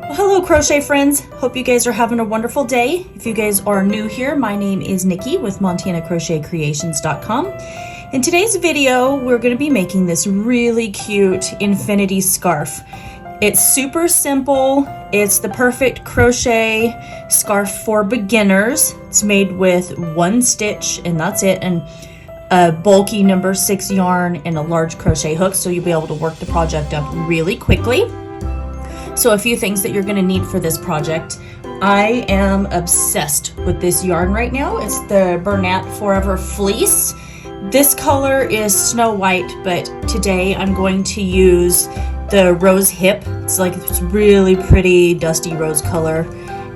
Well, hello crochet friends, hope you guys are having a wonderful day. If you guys are new here, my name is Nikki with MontanaCrochetCreations.com. In today's video, we're going to be making this really cute infinity scarf. It's super simple. It's the perfect crochet scarf for beginners. It's made with one stitch and that's it, and a bulky number 6 yarn and a large crochet hook, so you'll be able to work the project up really quickly. So a few things that you're going to need for this project. I am obsessed with this yarn right now. It's the Bernat Forever Fleece. This color is Snow White, but today I'm going to use the Rose Hip. It's like this really pretty dusty rose color.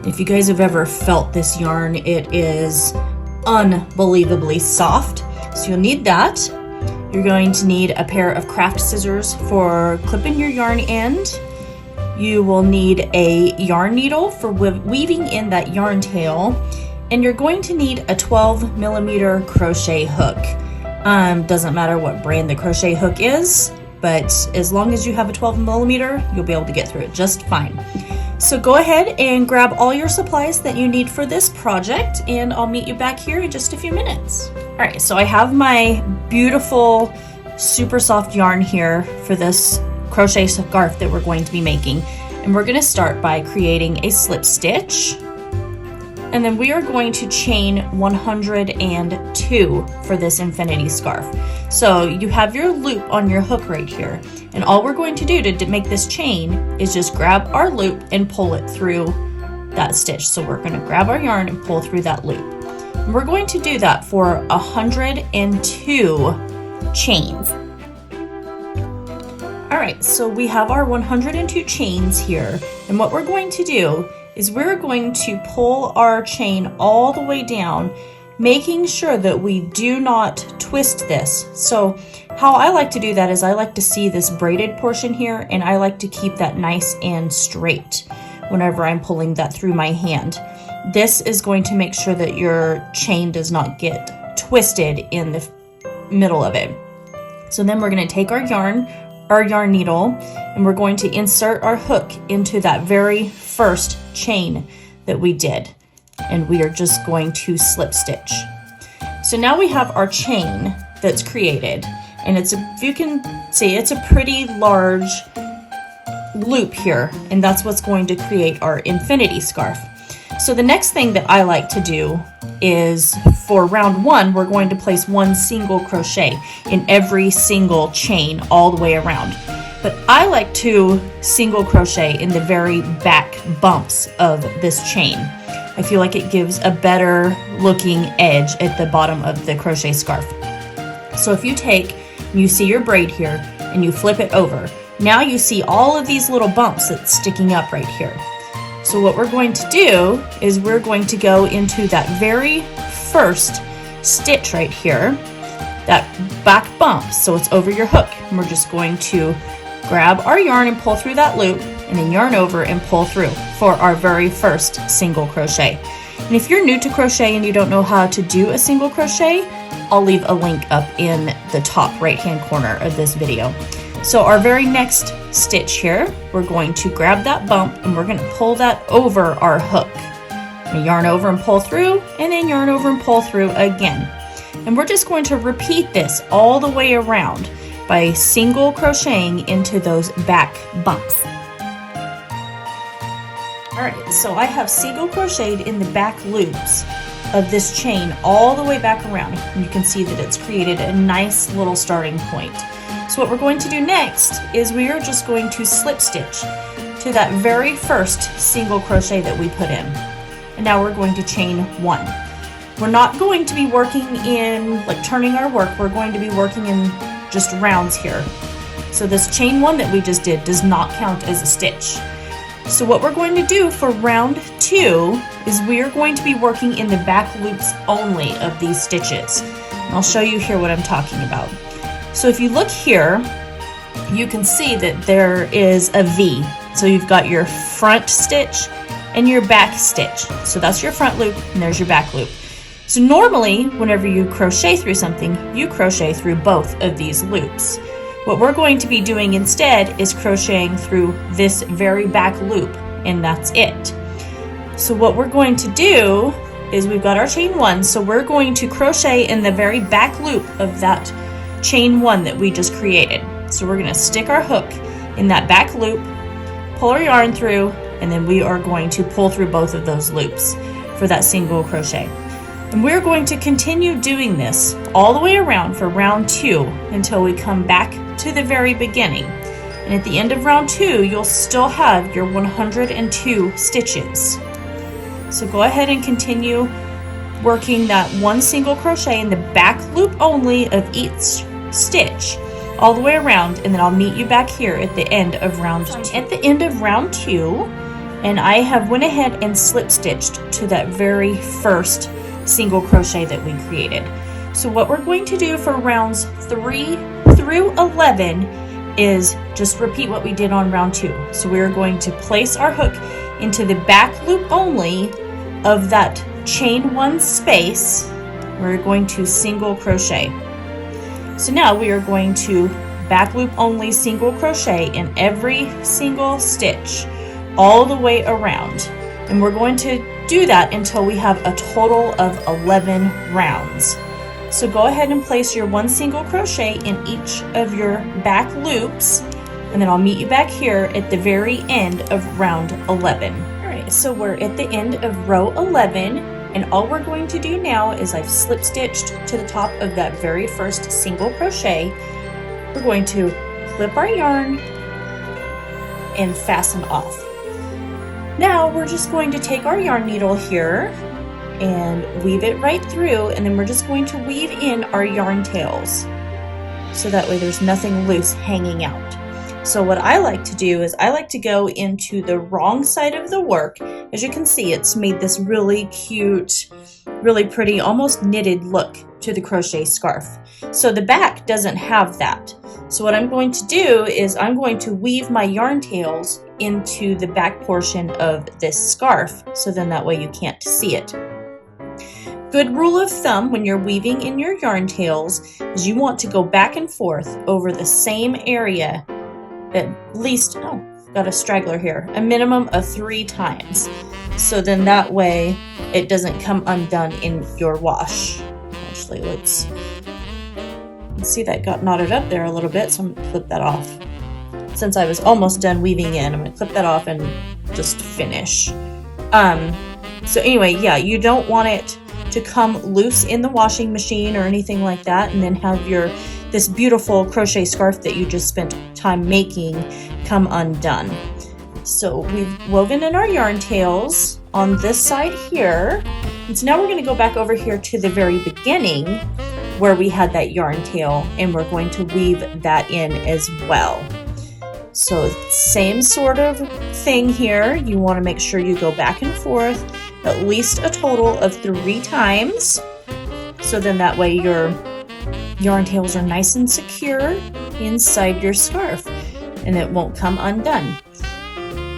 If you guys have ever felt this yarn, it is unbelievably soft. So you'll need that. You're going to need a pair of craft scissors for clipping your yarn end. You will need a yarn needle for weaving in that yarn tail, and you're going to need a 12mm crochet hook. Doesn't matter what brand the crochet hook is, but as long as you have a 12mm, you'll be able to get through it just fine. So go ahead and grab all your supplies that you need for this project, and I'll meet you back here in just a few minutes. All right, so I have my beautiful, super soft yarn here for this crochet scarf that we're going to be making, and we're going to start by creating a slip stitch, and then we are going to chain 102 for this infinity scarf. So you have your loop on your hook right here, and all we're going to do to make this chain is just grab our loop and pull it through that stitch. So we're going to grab our yarn and pull through that loop, and we're going to do that for 102 chains. Alright, so we have our 102 chains here, and what we're going to do is we're going to pull our chain all the way down, making sure that we do not twist this. So how I like to do that is I like to see this braided portion here, and I like to keep that nice and straight whenever I'm pulling that through my hand. This is going to make sure that your chain does not get twisted in the middle of it. So then we're going to take our yarn needle, and we're going to insert our hook into that very first chain that we did, and we are just going to slip stitch. So now we have our chain that's created, and if you can see, it's a pretty large loop here, and that's what's going to create our infinity scarf. So the next thing that I like to do is, for round 1, we're going to place 1 single crochet in every single chain all the way around. But I like to single crochet in the very back bumps of this chain. I feel like it gives a better looking edge at the bottom of the crochet scarf. So if you take, you see your braid here, and you flip it over, now you see all of these little bumps that's sticking up right here. So what we're going to do is we're going to go into that very first stitch right here, that back bump, so it's over your hook, and we're just going to grab our yarn and pull through that loop, and then yarn over and pull through for our very first single crochet. And if you're new to crochet and you don't know how to do a single crochet, I'll leave a link up in the top right hand corner of this video. So our very next stitch here, we're going to grab that bump, and we're going to pull that over our hook. And yarn over and pull through, and then yarn over and pull through again. And we're just going to repeat this all the way around by single crocheting into those back bumps. Alright, so I have single crocheted in the back loops of this chain all the way back around, and you can see that it's created a nice little starting point. So what we're going to do next is we are just going to slip stitch to that very first single crochet that we put in. And now we're going to chain 1. We're not going to be working in, like, turning our work, we're going to be working in just rounds here. So this chain 1 that we just did does not count as a stitch. So what we're going to do for round 2 is we are going to be working in the back loops only of these stitches. And I'll show you here what I'm talking about. So if you look here, you can see that there is a V. So you've got your front stitch and your back stitch. So that's your front loop, and there's your back loop. So normally, whenever you crochet through something, you crochet through both of these loops. What we're going to be doing instead is crocheting through this very back loop and that's it. So what we're going to do is we've got our chain 1, so we're going to crochet in the very back loop of that chain 1 that we just created. So we're going to stick our hook in that back loop, pull our yarn through, and then we are going to pull through both of those loops for that single crochet. And we're going to continue doing this all the way around for round 2 until we come back to the very beginning. And at the end of round 2, you'll still have your 102 stitches. So go ahead and continue working that one single crochet in the back loop only of each stitch all the way around, and then I'll meet you back here at the end of round 2. At the end of round 2, and I have went ahead and slip stitched to that very first single crochet that we created. So what we're going to do for rounds 3 through 11 is just repeat what we did on round 2. So we're going to place our hook into the back loop only of that chain 1 space. We're going to single crochet. So now we are going to back loop only single crochet in every single stitch all the way around. And we're going to do that until we have a total of 11 rounds. So go ahead and place your one single crochet in each of your back loops, and then I'll meet you back here at the very end of round 11. All right, so we're at the end of row 11, and all we're going to do now is I've slip stitched to the top of that very first single crochet. We're going to clip our yarn and fasten off. Now we're just going to take our yarn needle here and weave it right through, and then we're just going to weave in our yarn tails so that way there's nothing loose hanging out. So what I like to do is I like to go into the wrong side of the work. As you can see, it's made this really cute, really pretty, almost knitted look to the crochet scarf. So the back doesn't have that. So what I'm going to do is I'm going to weave my yarn tails into the back portion of this scarf, so then that way you can't see it. Good rule of thumb when you're weaving in your yarn tails is you want to go back and forth over the same area at least, oh, got a straggler here, a minimum of 3 times. So then that way it doesn't come undone in your wash. Actually, let's see, that got knotted up there a little bit, so I'm gonna clip that off. Since I was almost done weaving in, I'm gonna clip that off and just finish. So anyway, yeah, you don't want it to come loose in the washing machine or anything like that, and then have this beautiful crochet scarf that you just spent time making come undone. So we've woven in our yarn tails on this side here, and so now we're going to go back over here to the very beginning where we had that yarn tail, and we're going to weave that in as well. So same sort of thing here. You want to make sure you go back and forth at least a total of 3 times. So then that way your yarn tails are nice and secure inside your scarf and it won't come undone.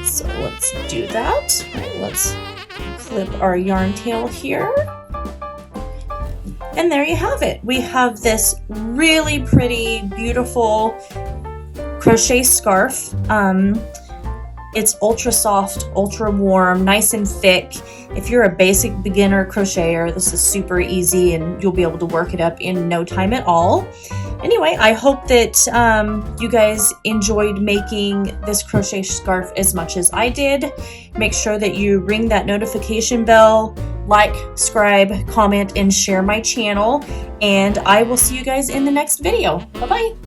So let's do that. All right, let's clip our yarn tail here. And there you have it. We have this really pretty, beautiful crochet scarf. It's ultra soft, ultra warm, nice and thick. If you're a basic beginner crocheter, this is super easy and you'll be able to work it up in no time at all. Anyway, I hope that you guys enjoyed making this crochet scarf as much as I did. Make sure that you ring that notification bell, like, subscribe, comment, and share my channel. And I will see you guys in the next video. Bye-bye.